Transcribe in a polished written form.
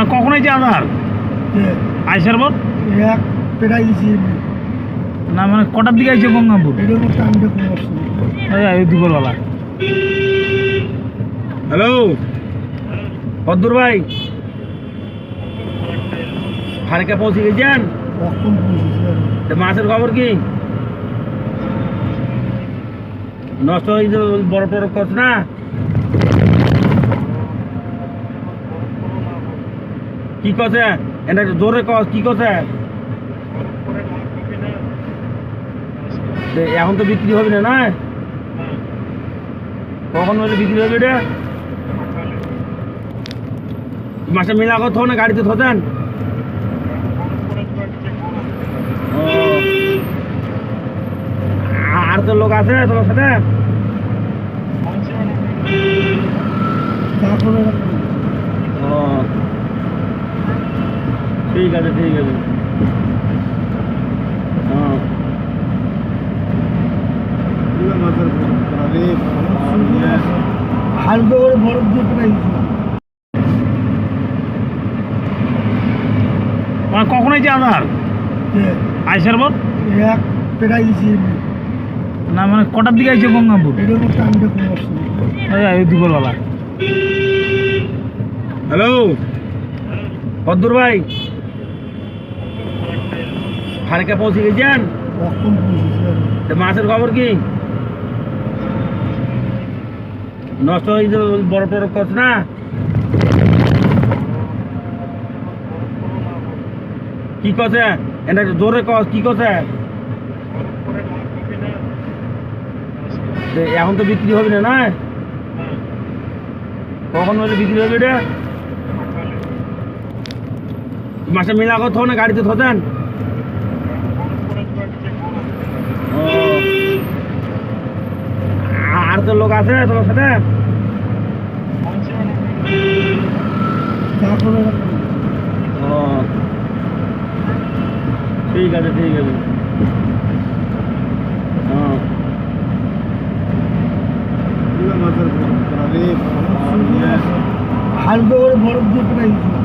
আমার কখন হয়েছে আধার আইসার বল এক পেটাই দিছি না মানে কটার দিকে আইছে গঙ্গাপুর এটার মধ্যে আমি দেখুন আসছি এই দুপুরবেলা। হ্যালো পদ্মুর ভাই, ফারেকা পৌঁছে গেছেন? কখন পৌঁছেছি মাছের খবর কি? নষ্ট হয়ে বড় টড় করছে না? কি করছে এটা জোরে কর, কি করছে? এখন তো বিক্রি হবে না, না কখন বলে বিক্রি হবে এটা? মাসে মেলা কথা না গাড়িতে থতেন? আর তো লোক আছে তোমার সাথে? তারপরে ও ঠিক আছে ঠিক আছে। হ্যাঁ হালকা করে বরফ দিয়ে পেটাই দিছি আমার কখন হয়েছে আধার আইসার বল এক পেটাই দিছি না মানে কটার দিকে আইছে গঙ্গাপুর এটার মধ্যে আমি দেখুন আসছি এই দুপুরবেলা। হ্যালো পদ্মুর ভাই, ফারেকা পৌঁছে গেছেন? কখন পৌঁছেছি মাছের খবর কি? নষ্ট হয়ে বড় টড় করছে না? কি করছে এটা জোরে কর, কি করছে? এখন তো বিক্রি হবে না, না কখন বলে বিক্রি হবে এটা? মাসে মেলা কথা না গাড়িতে থতেন? ও আর তো লোক আছে তোমার সাথে? তারপরে ও ঠিক আছে ঠিক আছে। হ্যাঁ হালকা করে বরফ দিয়ে পেটাই দিছি